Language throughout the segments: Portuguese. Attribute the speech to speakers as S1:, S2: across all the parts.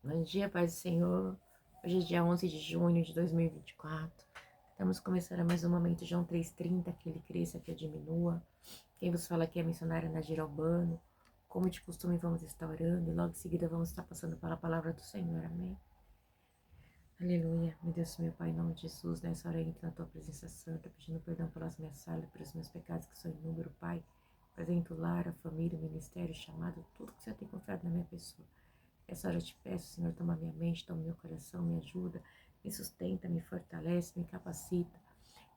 S1: Bom dia, paz do Senhor. Hoje é dia 11 de junho de 2024. Estamos começando mais um momento, João 3,30, que ele cresça, que eu diminua. Quem vos fala aqui é a missionária Nadir Albano. Como de costume, vamos estar orando e logo em seguida vamos estar passando pela palavra do Senhor. Amém. Aleluia. Meu Deus, meu Pai, em nome de Jesus, nessa hora eu entro na tua presença santa, pedindo perdão pelas minhas falhas, pelos meus pecados que são inúmeros, Pai. Apresento o lar, a família, o ministério, o chamado, tudo que o Senhor tem confiado na minha pessoa. Essa hora eu te peço, Senhor, toma minha mente, toma meu coração, me ajuda, me sustenta, me fortalece, me capacita.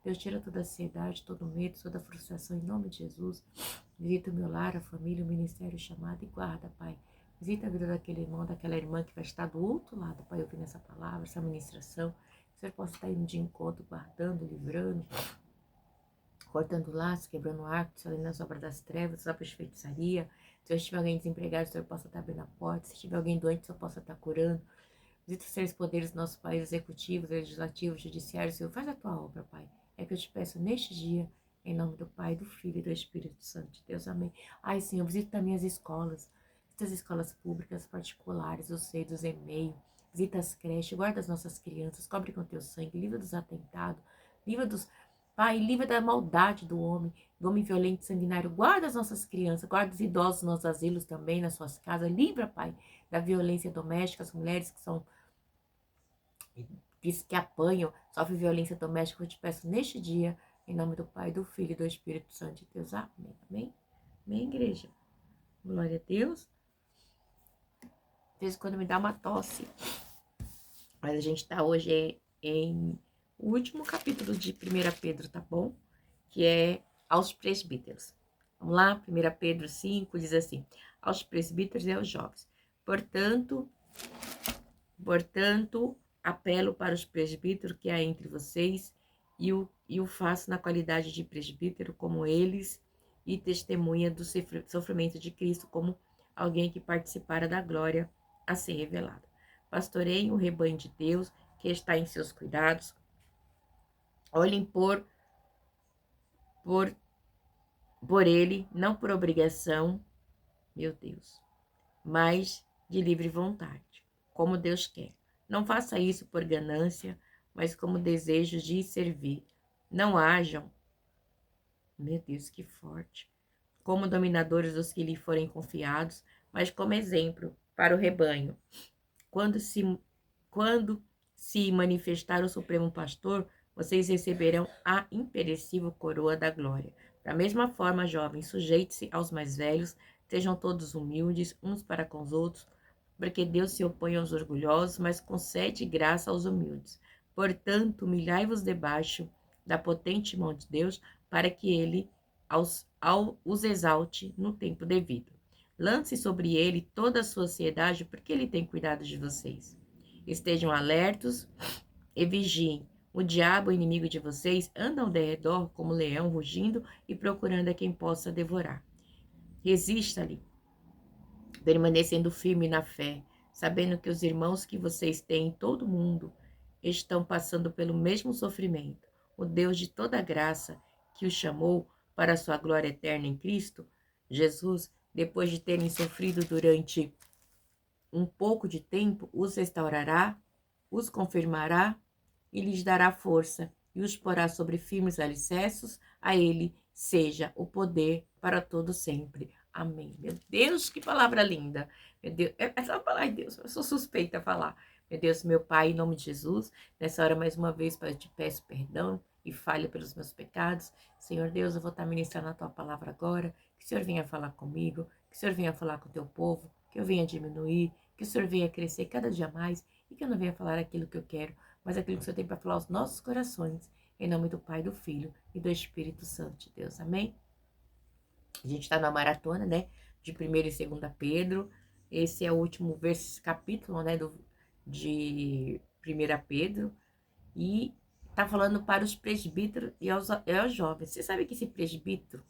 S1: Deus, tira toda a ansiedade, todo o medo, toda a frustração, em nome de Jesus. Visita o meu lar, a família, o ministério, o chamado e guarda, Pai. Visita a vida daquele irmão, daquela irmã que vai estar do outro lado, Pai, ouvindo essa palavra, essa ministração. Que o Senhor possa estar indo de encontro, guardando, livrando, cortando laços, quebrando arcos, além das obras das trevas, obras de feitiçaria. Se eu estiver alguém desempregado, o Senhor possa estar abrindo a porta. Se estiver alguém doente, o Senhor possa estar curando. Visita os seres poderes do nosso país, executivos, legislativos, judiciários. Senhor, faz a tua obra, Pai. É que eu te peço neste dia, em nome do Pai, do Filho e do Espírito Santo de Deus. Amém. Ai, Senhor, visita também as escolas. Visita as escolas públicas, particulares, os centros, e-mail. Visita as creches, guarda as nossas crianças, cobre com teu sangue, livra dos atentados, livra dos... Pai, livra da maldade do homem violento e sanguinário. Guarda as nossas crianças, guarda os idosos nos asilos também, nas suas casas. Livra, Pai, da violência doméstica, as mulheres que são que apanham, sofrem violência doméstica. Eu te peço neste dia, em nome do Pai, do Filho e do Espírito Santo de Deus. Amém. Amém? Amém, igreja? Glória a Deus. Às vezes quando me dá uma tosse, mas a gente tá hoje em o último capítulo de 1 Pedro, tá bom? Que é aos presbíteros. Vamos lá? 1 Pedro 5 diz assim: aos presbíteros e aos jovens. Portanto, apelo para os presbíteros que há entre vocês e o faço na qualidade de presbítero como eles e testemunha do sofrimento de Cristo como alguém que participara da glória a ser revelada. Pastoreiem o rebanho de Deus que está em seus cuidados. Olhem por, por ele, não por obrigação, meu Deus, mas de livre vontade, como Deus quer. Não faça isso por ganância, mas como desejo de servir. Não hajam, meu Deus, que forte, como dominadores dos que lhe forem confiados, mas como exemplo para o rebanho. Quando se manifestar o Supremo Pastor, vocês receberão a imperecível coroa da glória. Da mesma forma, jovens, sujeite-se aos mais velhos, sejam todos humildes uns para com os outros, porque Deus se opõe aos orgulhosos, mas concede graça aos humildes. Portanto, humilhai-vos debaixo da potente mão de Deus, para que ele os exalte no tempo devido. Lance sobre ele toda a sua ansiedade, porque ele tem cuidado de vocês. Estejam alertos e vigiem. O diabo, inimigo de vocês, anda ao derredor como leão rugindo e procurando a quem possa devorar. Resista-lhe, permanecendo firme na fé, sabendo que os irmãos que vocês têm em todo o mundo estão passando pelo mesmo sofrimento. O Deus de toda graça, que os chamou para a sua glória eterna em Cristo Jesus, depois de terem sofrido durante um pouco de tempo, os restaurará, os confirmará e lhes dará força e os porá sobre firmes alicerces. A ele seja o poder para todo sempre. Amém. Meu Deus, que palavra linda. Meu Deus, essa palavra de Deus, eu sou suspeita a falar. Meu Deus, meu Pai, em nome de Jesus, nessa hora mais uma vez, Pai, eu te peço perdão e falha pelos meus pecados. Senhor Deus, eu vou estar ministrando a tua palavra agora. Que o Senhor venha falar comigo, que o Senhor venha falar com o teu povo, que eu venha diminuir, que o Senhor venha crescer cada dia mais e que eu não venha falar aquilo que eu quero, mas aquilo que o Senhor tem para falar aos nossos corações, em nome do Pai, do Filho e do Espírito Santo de Deus. Amém? A gente está na maratona, né? De 1 e 2 Pedro. Esse é o último capítulo, né? De 1 Pedro. E tá falando para os presbíteros e aos jovens. Você sabe que esse presbítero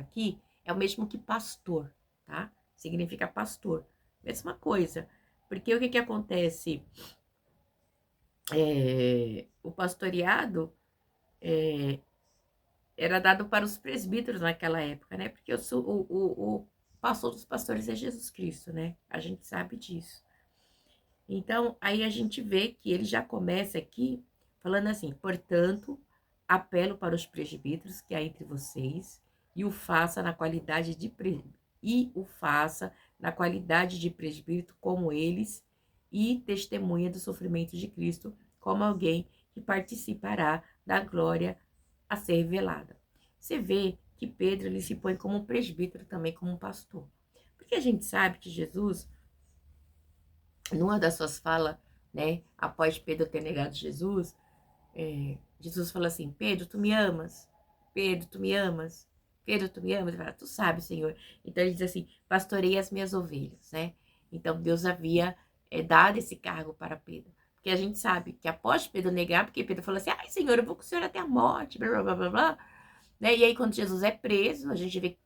S1: aqui, é o mesmo que pastor, tá? Significa pastor. Mesma coisa. Porque o que acontece? O pastoreado era dado para os presbíteros naquela época, né? Porque o pastor dos pastores é Jesus Cristo, né? A gente sabe disso. Então, aí a gente vê que ele já começa aqui falando assim: portanto, apelo para os presbíteros que há entre vocês e o faça na qualidade de presbítero como eles e testemunha do sofrimento de Cristo como alguém que participará da glória a ser revelada. Você vê que Pedro ele se põe como um presbítero também, como um pastor. Porque a gente sabe que Jesus, numa das suas falas, né, após Pedro ter negado Jesus, Jesus fala assim: Pedro, tu me amas? Pedro, tu me amas? Pedro, tu me amas? Ele fala: tu sabe, Senhor. Então ele diz assim: pastorei as minhas ovelhas, né? Então Deus havia dado esse cargo para Pedro. Porque a gente sabe que após Pedro negar, porque Pedro falou assim: ai, Senhor, eu vou com o Senhor até a morte, blá, blá, blá, blá, blá. Né? E aí, quando Jesus é preso, a gente vê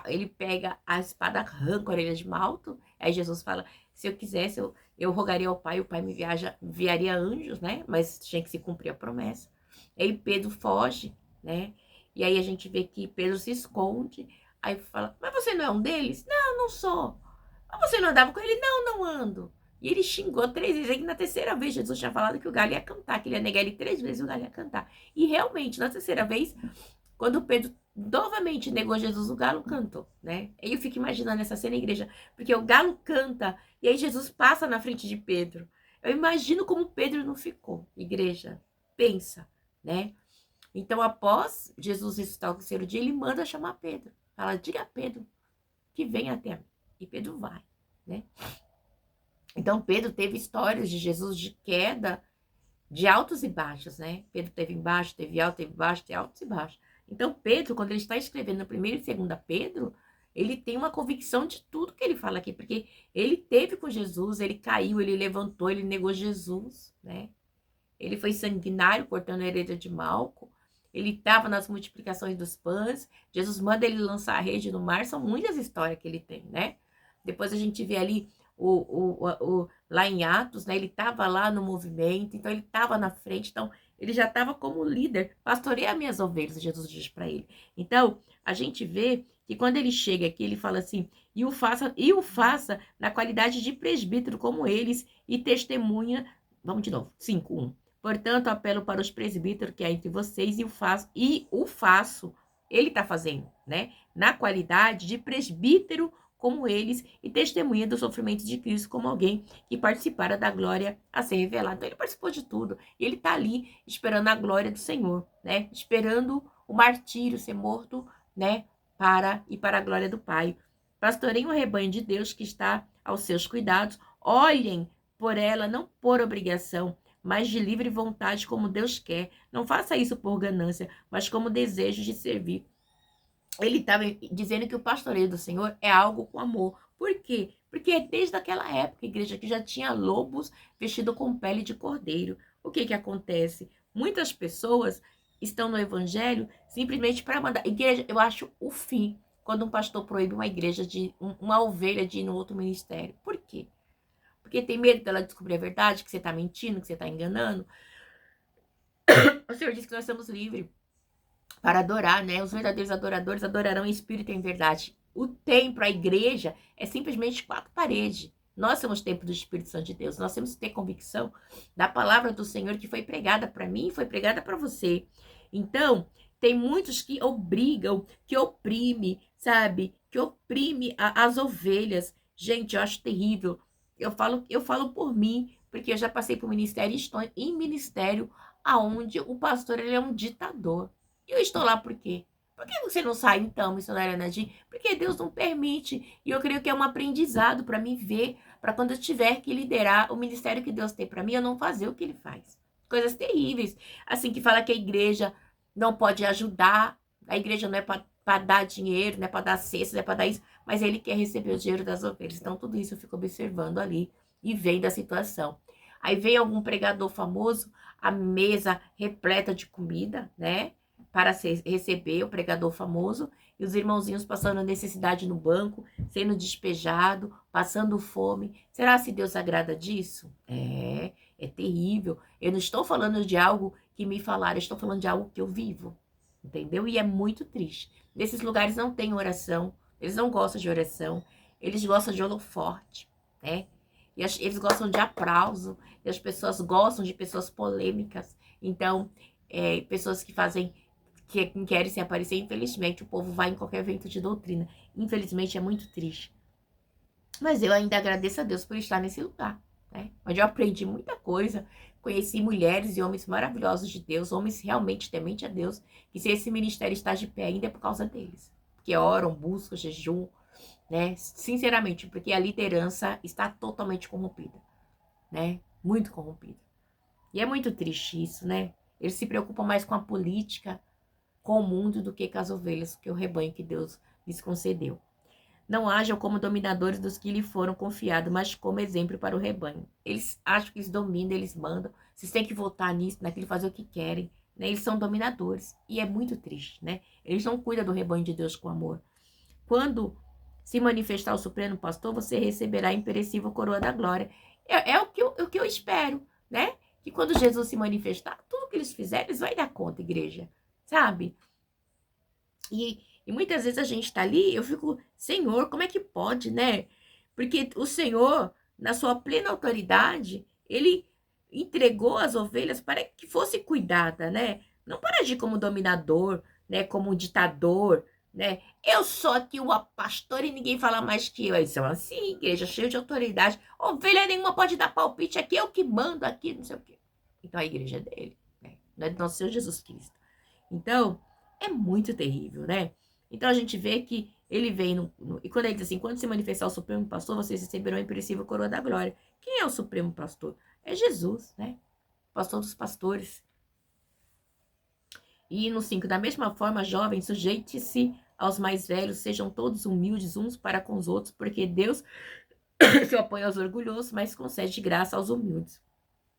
S1: ele pega a espada, arranca a orelha de Malto. Aí Jesus fala: se eu quisesse, eu rogaria ao Pai, o Pai me enviaria anjos, né? Mas tinha que se cumprir a promessa. Aí Pedro foge, né? E aí a gente vê que Pedro se esconde. Aí fala: mas você não é um deles? Não, não sou. Mas você não andava com ele? Não, não ando. E ele xingou 3 vezes. Aí na terceira vez, Jesus tinha falado que o galho ia cantar, que ele ia negar ele 3 vezes e o galho ia cantar. E realmente, na terceira vez, quando Pedro novamente negou Jesus, o galo cantou, né? Aí eu fico imaginando essa cena na igreja, porque o galo canta e aí Jesus passa na frente de Pedro. Eu imagino como Pedro não ficou. Igreja, pensa, né? Então, após Jesus ressuscitar o terceiro dia, ele manda chamar Pedro. Fala: diga a Pedro que venha até mim. E Pedro vai, né? Então, Pedro teve histórias de Jesus de queda, de altos e baixos, né? Pedro teve embaixo, teve alto, teve baixo, teve altos e baixos. Então, Pedro, quando ele está escrevendo no 1º e 2º Pedro, ele tem uma convicção de tudo que ele fala aqui, porque ele teve com Jesus, ele caiu, ele levantou, ele negou Jesus, né? Ele foi sanguinário, cortando a orelha de Malco. Ele estava nas multiplicações dos pães. Jesus manda ele lançar a rede no mar. São muitas histórias que ele tem, né? Depois a gente vê ali lá em Atos, né? Ele estava lá no movimento, então ele estava na frente, então ele já estava como líder. Pastorei as minhas ovelhas, Jesus diz para ele. Então, a gente vê que quando ele chega aqui, ele fala assim: e o faça na qualidade de presbítero como eles, e testemunha. Vamos de novo, 5:1. Portanto, apelo para os presbíteros que há entre vocês e o faço, ele está fazendo, né? Na qualidade de presbítero como eles e testemunha do sofrimento de Cristo como alguém que participara da glória a ser revelada. Então, ele participou de tudo. E ele está ali esperando a glória do Senhor, né? Esperando o martírio ser morto, né? Para a glória do Pai. Pastorei um rebanho de Deus que está aos seus cuidados. Olhem por ela, não por obrigação, mas de livre vontade, como Deus quer. Não faça isso por ganância, mas como desejo de servir. Ele estava dizendo que o pastoreio do Senhor é algo com amor. Por quê? Porque desde aquela época, a igreja que já tinha lobos vestidos com pele de cordeiro. O que que acontece? Muitas pessoas estão no evangelho simplesmente para mandar. Igreja, eu acho o fim quando um pastor proíbe uma igreja uma ovelha de ir no outro ministério. Por quê? Porque tem medo dela descobrir a verdade, que você está mentindo, que você está enganando. O Senhor disse que nós somos livres para adorar, né? Os verdadeiros adoradores adorarão em espírito e em verdade. O templo, a igreja, é simplesmente 4 paredes. Nós somos templo do Espírito Santo de Deus. Nós temos que ter convicção da palavra do Senhor que foi pregada para mim e foi pregada para você. Então, tem muitos que obrigam, que oprime, sabe? Que oprime as ovelhas. Gente, eu acho terrível. Eu falo por mim, porque eu já passei por ministério e estou em ministério aonde o pastor ele é um ditador. E eu estou lá por quê? Por que você não sai, então, missionária Nadim? Porque Deus não permite. E eu creio que é um aprendizado para mim ver, para quando eu tiver que liderar o ministério que Deus tem para mim, eu não fazer o que ele faz. Coisas terríveis. Assim, que fala que a igreja não pode ajudar, a igreja não é para dar dinheiro, não é para dar cesta, não é para dar isso, mas ele quer receber o dinheiro das ovelhas. Então, tudo isso eu fico observando ali e vendo a situação. Aí vem algum pregador famoso, a mesa repleta de comida, né? Para receber o pregador famoso, e os irmãozinhos passando necessidade no banco, sendo despejado, passando fome. Será se Deus agrada disso? É terrível. Eu não estou falando de algo que me falaram, eu estou falando de algo que eu vivo, entendeu? E é muito triste. Nesses lugares não tem oração, eles não gostam de oração, eles gostam de holoforte, né? E eles gostam de aplauso. E as pessoas gostam de pessoas polêmicas. Então, pessoas que fazem, que querem se aparecer, infelizmente, o povo vai em qualquer evento de doutrina. Infelizmente, é muito triste. Mas eu ainda agradeço a Deus por estar nesse lugar, né? Onde eu aprendi muita coisa. Conheci mulheres e homens maravilhosos de Deus, homens realmente tementes a Deus, que se esse ministério está de pé ainda é por causa deles. Porque oram, buscam, jejum, né? Sinceramente, porque a liderança está totalmente corrompida, né? Muito corrompida. E é muito triste isso, né? Eles se preocupam mais com a política, com o mundo, do que com as ovelhas, que é o rebanho que Deus lhes concedeu. Não hajam como dominadores dos que lhe foram confiados, mas como exemplo para o rebanho. Eles acham que eles dominam, eles mandam. Vocês têm que votar nisso, naquilo, fazer o que querem. Né? Eles são dominadores. E é muito triste, né? Eles não cuidam do rebanho de Deus com amor. Quando se manifestar o Supremo Pastor, você receberá a imperecível coroa da glória. É o que eu espero, né? Que quando Jesus se manifestar, tudo que eles fizerem, eles vão dar conta, igreja. Sabe? E muitas vezes a gente tá ali, eu fico, Senhor, como é que pode, né? Porque o Senhor, na sua plena autoridade, ele entregou as ovelhas para que fosse cuidada, né? Não para agir como dominador, né? Como um ditador, né? Eu sou aqui o pastor e ninguém fala mais que eu. Eles são assim, igreja cheia de autoridade. Ovelha nenhuma pode dar palpite aqui, eu que mando aqui, não sei o quê. Então a igreja é dele, né? Não é do nosso Senhor Jesus Cristo. Então, é muito terrível, né? Então a gente vê que ele vem e quando ele diz assim, quando se manifestar o Supremo Pastor, vocês receberão a imperecível coroa da glória. Quem é o Supremo Pastor? É Jesus, né? Pastor dos pastores. E no 5, da mesma forma, jovens, sujeite-se aos mais velhos, sejam todos humildes uns para com os outros, porque Deus se opõe aos orgulhosos, mas concede graça aos humildes.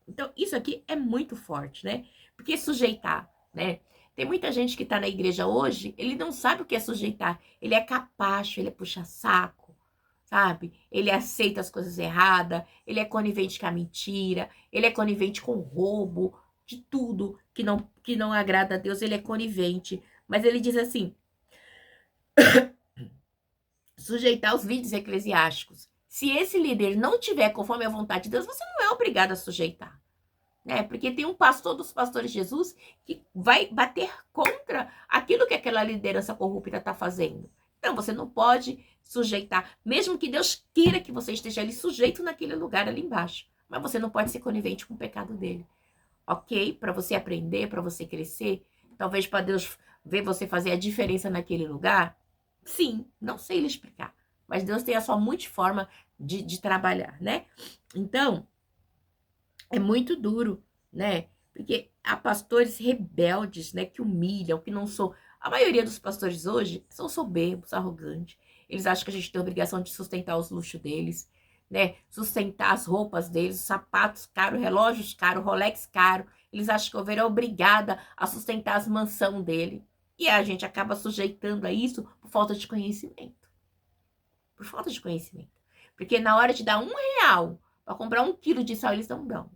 S1: Então, isso aqui é muito forte, né? Porque sujeitar, né? Tem muita gente que tá na igreja hoje, ele não sabe o que é sujeitar. Ele é capacho, ele é puxa-saco, sabe? Ele aceita as coisas erradas, ele é conivente com a mentira, ele é conivente com o roubo, de tudo que não agrada a Deus, ele é conivente. Mas ele diz assim, sujeitar os líderes eclesiásticos. Se esse líder não tiver conforme a vontade de Deus, você não é obrigado a sujeitar. Né? Porque tem um pastor dos pastores de Jesus que vai bater contra aquilo que aquela liderança corrupta está fazendo. Então, você não pode sujeitar, mesmo que Deus queira que você esteja ali sujeito naquele lugar ali embaixo. Mas você não pode ser conivente com o pecado dele. Ok? Para você aprender, para você crescer, talvez para Deus ver você fazer a diferença naquele lugar. Sim, não sei lhe explicar. Mas Deus tem a sua multiforma de trabalhar, né? Então, é muito duro, né? Porque há pastores rebeldes, né? Que humilham, que não são... A maioria dos pastores hoje são soberbos, arrogantes. Eles acham que a gente tem a obrigação de sustentar os luxos deles, né? Sustentar as roupas deles, os sapatos caros, relógios caros, Rolex caro. Eles acham que a ovelha é obrigada a sustentar as mansões dele. E a gente acaba sujeitando a isso por falta de conhecimento. Por falta de conhecimento. Porque na hora de dar R$ 1 para comprar 1 quilo de sal, eles não dão.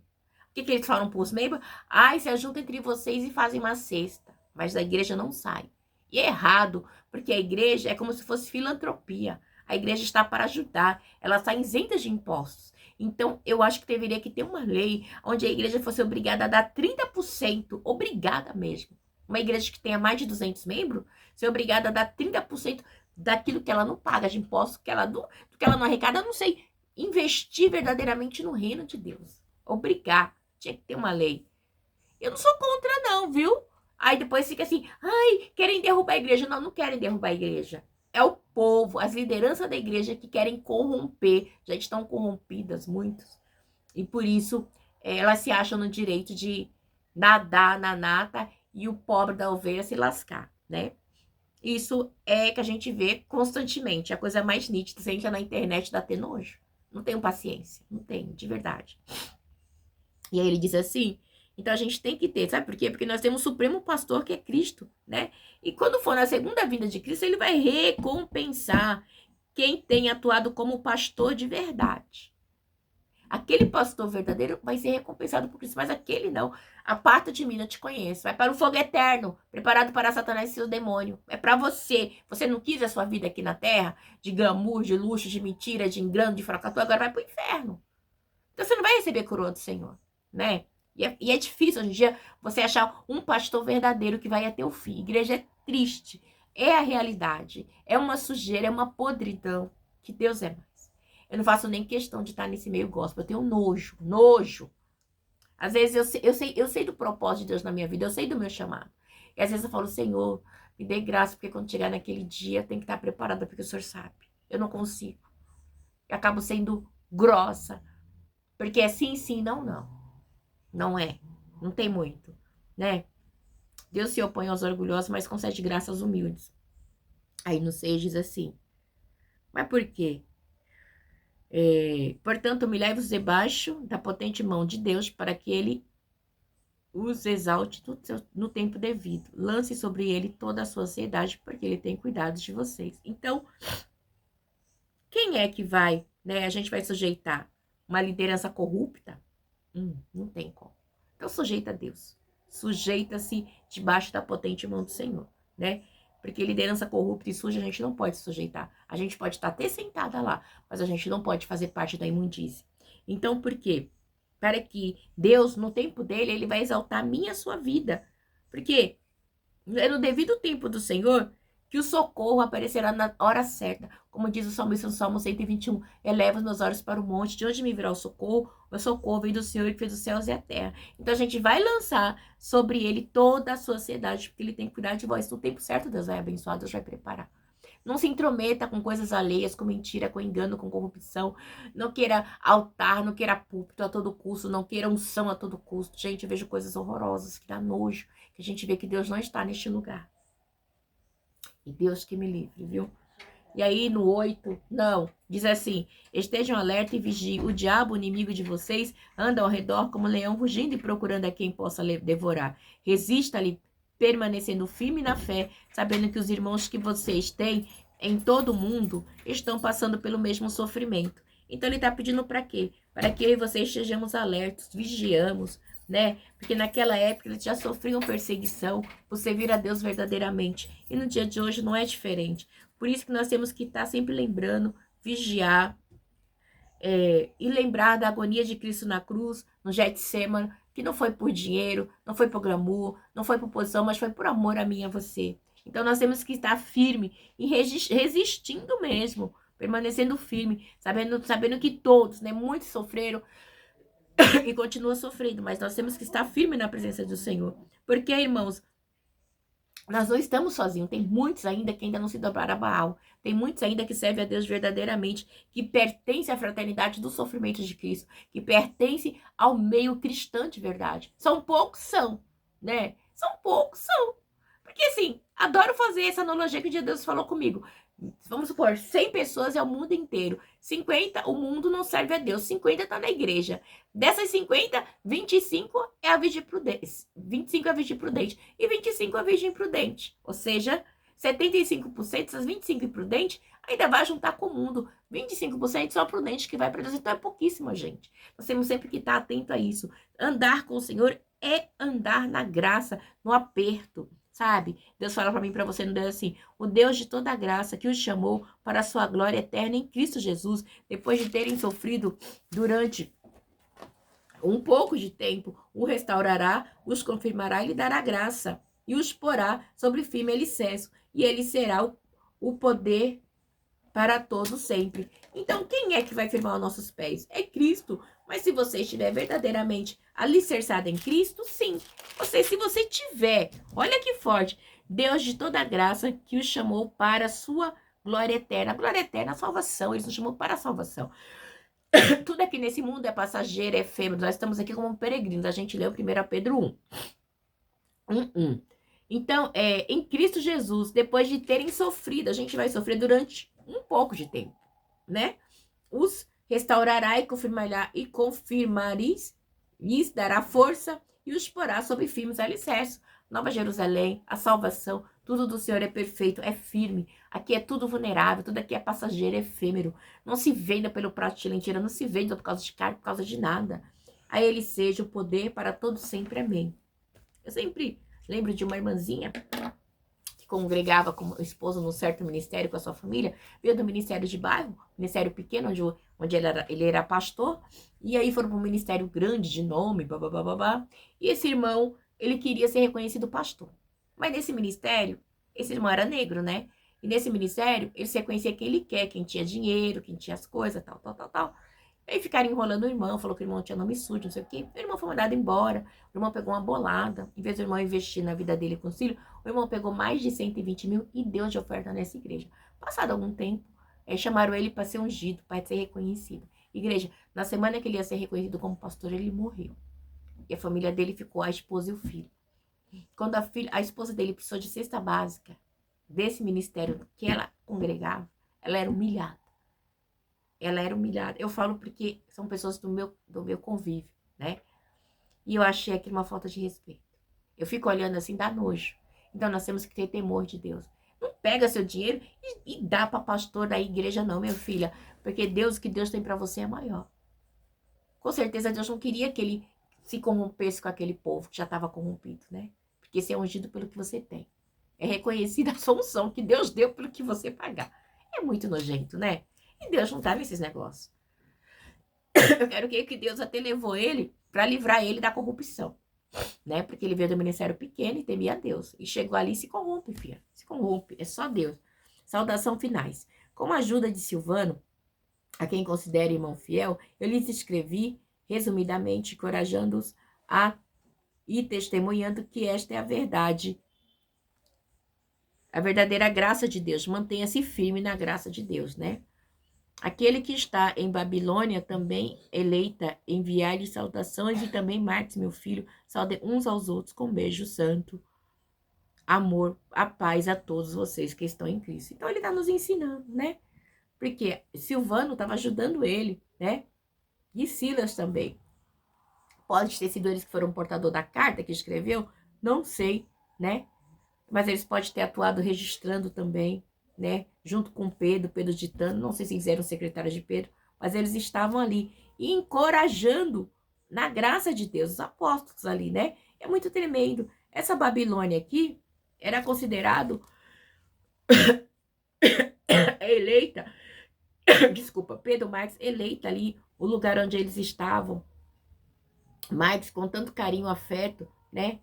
S1: O que eles falam para os membros? Ai, se ajuntam entre vocês e fazem uma cesta. Mas da igreja não sai. E é errado, porque a igreja é como se fosse filantropia. A igreja está para ajudar. Ela está isenta de impostos. Então, eu acho que deveria que ter uma lei onde a igreja fosse obrigada a dar 30%. Obrigada mesmo. Uma igreja que tenha mais de 200 membros, ser obrigada a dar 30% daquilo que ela não paga de impostos, do que ela não arrecada, eu não sei. Investir verdadeiramente no reino de Deus. Obrigar. Tinha que ter uma lei. Eu não sou contra, não, viu? Aí depois fica assim, ai, querem derrubar a igreja. Não, não querem derrubar a igreja. É o povo, as lideranças da igreja que querem corromper. Já estão corrompidas, muitos. E por isso, elas se acham no direito de nadar na nata e o pobre da ovelha se lascar, né? Isso é que a gente vê constantemente. A coisa mais nítida, você entra na internet, dá até nojo. Não tenho paciência, não tenho, de verdade. E aí ele diz assim, então a gente tem que ter, sabe por quê? Porque nós temos o Supremo Pastor que é Cristo, né? E quando for na segunda vinda de Cristo, ele vai recompensar quem tem atuado como pastor de verdade. Aquele pastor verdadeiro vai ser recompensado por Cristo, mas aquele não. Aparta de mim, não te conheço. Vai para o fogo eterno, preparado para Satanás e seu demônio. É para você. Você não quis a sua vida aqui na terra, de glamour, de luxo, de mentira, de engano, de fracasso, agora vai para o inferno. você não vai receber a coroa do Senhor, né? E é difícil hoje em dia você achar um pastor verdadeiro que vai até o fim. Igreja é triste, é a realidade, é uma sujeira, é uma podridão, que Deus é mais. Eu não faço nem questão de estar nesse meio gospel, eu tenho nojo. Às vezes eu sei do propósito de Deus na minha vida, eu sei do meu chamado. E às vezes eu falo, Senhor, me dê graça, porque quando chegar naquele dia, eu tenho que estar preparada, porque o Senhor sabe. Eu não consigo. Eu acabo sendo grossa, porque é sim, sim, não, não. Não é. Não tem muito, né? Deus se opõe aos orgulhosos, mas concede graça aos humildes. Aí no 6 diz assim, mas por quê? Portanto, humilhai-vos debaixo da potente mão de Deus, para que ele os exalte no tempo devido. Lance sobre ele toda a sua ansiedade, porque ele tem cuidado de vocês. Então, quem é que vai, né? A gente vai sujeitar uma liderança corrupta? Não tem como. Então, sujeita a Deus. Sujeita-se debaixo da potente mão do Senhor, né? Porque liderança corrupta e suja a gente não pode se sujeitar. A gente pode estar até sentada lá, mas a gente não pode fazer parte da imundície. Então, por quê? Para que Deus, no tempo dele, ele vai exaltar a minha e a sua vida. Porque é no devido tempo do Senhor que o socorro aparecerá na hora certa. Como diz o salmista no Salmo 121, eleva os meus olhos para o monte, de onde me virá o socorro? O socorro vem do Senhor que fez os céus e a terra. Então a gente vai lançar sobre ele toda a sua ansiedade, porque ele tem que cuidar de vós. No tempo certo, Deus vai abençoar, Deus vai preparar. Não se intrometa com coisas alheias, com mentira, com engano, com corrupção. Não queira altar, não queira púlpito a todo custo, não queira unção a todo custo. Gente, eu vejo coisas horrorosas que dá nojo, que a gente vê que Deus não está neste lugar. E Deus que me livre, viu? E aí no 8, não, diz assim, estejam alerta e vigiem, o diabo, o inimigo de vocês, anda ao redor como um leão rugindo e procurando a quem possa devorar. Resista-lhe, permanecendo firme na fé, sabendo que os irmãos que vocês têm em todo o mundo estão passando pelo mesmo sofrimento. Então ele está pedindo para quê? Para que eu e vocês estejamos alertos, vigiamos, né? Porque naquela época eles já sofriam perseguição por servir a Deus verdadeiramente. E no dia de hoje não é diferente. Por isso que nós temos que estar sempre lembrando, vigiar, e lembrar da agonia de Cristo na cruz, no Getsemane, que não foi por dinheiro, não foi por glamour, não foi por posição, mas foi por amor a mim e a você. Então nós temos que estar firme e resistindo mesmo, permanecendo firme, sabendo que todos, né, muitos sofreram e continuam sofrendo, mas nós temos que estar firme na presença do Senhor. Porque, irmãos, nós não estamos sozinhos. Tem muitos ainda que ainda não se dobraram a Baal. Tem muitos ainda que servem a Deus verdadeiramente, que pertencem à fraternidade do sofrimento de Cristo, que pertencem ao meio cristão de verdade. São poucos, são, né? São poucos, são. Porque, assim, adoro fazer essa analogia que o dia Deus falou comigo. Vamos supor, 100 pessoas é o mundo inteiro. 50, o mundo não serve a Deus. 50 está na igreja. Dessas 50, 25 é a virgem prudente. 25 é a virgem prudente. E 25 é a virgem prudente. Ou seja, 75% dessas 25 imprudentes ainda vai juntar com o mundo. 25% são prudentes que vai para Deus. Então é pouquíssima gente. Nós temos sempre que estar atento a isso. Andar com o Senhor é andar na graça, no aperto. Sabe? Deus fala para mim, para você, não Deus assim, o Deus de toda a graça que os chamou para a sua glória eterna em Cristo Jesus, depois de terem sofrido durante um pouco de tempo, o restaurará, os confirmará e lhe dará graça, e os porá sobre firme alicerce, e ele será o poder para todos sempre. Então, quem é que vai firmar os nossos pés? É Cristo. Mas se você estiver verdadeiramente alicerçado em Cristo, sim. Se você tiver, olha que forte, Deus de toda a graça que o chamou para a sua glória eterna. A glória eterna, a salvação, ele nos chamou para a salvação. Tudo aqui nesse mundo é passageiro, é efêmero. Nós estamos aqui como peregrinos. A gente leu 1 Pedro 1. Então, em Cristo Jesus, depois de terem sofrido, a gente vai sofrer durante um pouco de tempo, né? Os restaurará e confirmareis, lhes dará força e os porá sobre firmes alicerces. Nova Jerusalém, a salvação, tudo do Senhor é perfeito, é firme. Aqui é tudo vulnerável, tudo aqui é passageiro, é efêmero. Não se venda pelo prato de lentilha, não se venda por causa de carne, por causa de nada. A ele seja o poder para todos sempre, amém. Eu sempre lembro de uma irmãzinha que congregava como esposa num certo ministério com a sua família, veio do ministério de bairro, ministério pequeno, onde ele era pastor, E aí foram para um ministério grande de nome, babá. E esse irmão, ele queria ser reconhecido pastor. Mas nesse ministério, esse irmão era negro, né? E nesse ministério, ele se reconhecia quem ele quer, quem tinha dinheiro, quem tinha as coisas, tal. Aí ficaram enrolando o irmão, falou que o irmão tinha nome sujo, não sei o quê. O irmão foi mandado embora, o irmão pegou uma bolada. Em vez do irmão investir na vida dele com os filhos, o irmão pegou mais de 120 mil e deu de oferta nessa igreja. Passado algum tempo, chamaram ele para ser ungido, para ser reconhecido. Igreja, na semana que ele ia ser reconhecido como pastor, ele morreu. E a família dele ficou a esposa e o filho. Quando a esposa dele precisou de cesta básica desse ministério que ela congregava, ela era humilhada. Ela era humilhada. Eu falo porque são pessoas do meu convívio, né? E eu achei aquilo uma falta de respeito. Eu fico olhando assim, dá nojo. Então nós temos que ter temor de Deus. Não pega seu dinheiro e dá para pastor da igreja não, minha filha. Porque o que Deus tem para você é maior. Com certeza Deus não queria que ele se corrompesse com aquele povo que já estava corrompido, né? Porque você é ungido pelo que você tem. É reconhecida a solução que Deus deu pelo que você pagar. É muito nojento, né? E Deus não tá nesses negócios. Eu quero que Deus até levou ele para livrar ele da corrupção, né? Porque ele veio do ministério pequeno e temia a Deus. E chegou ali e se corrompe, filha. Se corrompe. É só Deus. Saudação finais. Com a ajuda de Silvano, a quem considere irmão fiel, eu lhes escrevi, resumidamente, encorajando-os e testemunhando que esta é a verdade. A verdadeira graça de Deus. Mantenha-se firme na graça de Deus, né? Aquele que está em Babilônia também eleita, enviar-lhe saudações, e também Marcos, meu filho, saudem uns aos outros com beijo santo, amor, a paz a todos vocês que estão em Cristo. Então ele está nos ensinando, né? Porque Silvano estava ajudando ele, né? E Silas também. Pode ter sido eles que foram portador da carta que escreveu, não sei, né? Mas eles podem ter atuado registrando também, né? Junto com Pedro ditando, não sei se eles eram secretários de Pedro, mas eles estavam ali e encorajando na graça de Deus, os apóstolos ali, né? É muito tremendo. Essa Babilônia aqui era considerado eleita, desculpa, Pedro Marques eleita ali o lugar onde eles estavam. Marques com tanto carinho, afeto, né?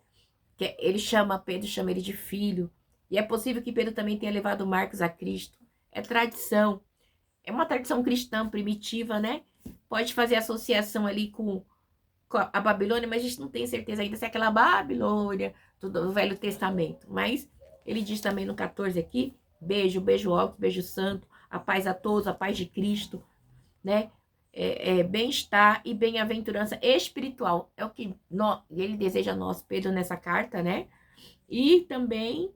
S1: Que ele Pedro chama ele de filho. E é possível que Pedro também tenha levado Marcos a Cristo. É tradição. É uma tradição cristã primitiva, né? Pode fazer associação ali com a Babilônia, mas a gente não tem certeza ainda se é aquela Babilônia do Velho Testamento. Mas ele diz também no 14 aqui, beijo alto, beijo santo, a paz a todos, a paz de Cristo, né? Bem-estar e bem-aventurança espiritual. É o que ele deseja a nós, Pedro, nessa carta, né? E também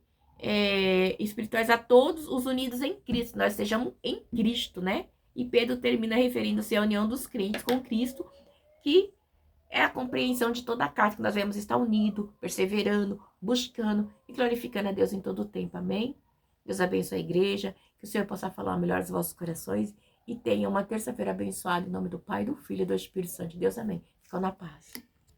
S1: espirituais a todos os unidos em Cristo. Nós sejamos em Cristo, né? E Pedro termina referindo-se à união dos crentes com Cristo, que é a compreensão de toda a carta, que nós devemos estar unidos, perseverando, buscando e glorificando a Deus em todo o tempo. Amém? Deus abençoe a igreja, que o Senhor possa falar melhor aos vossos corações e tenha uma terça-feira abençoada em nome do Pai, do Filho e do Espírito Santo de Deus. Amém. Ficam na paz.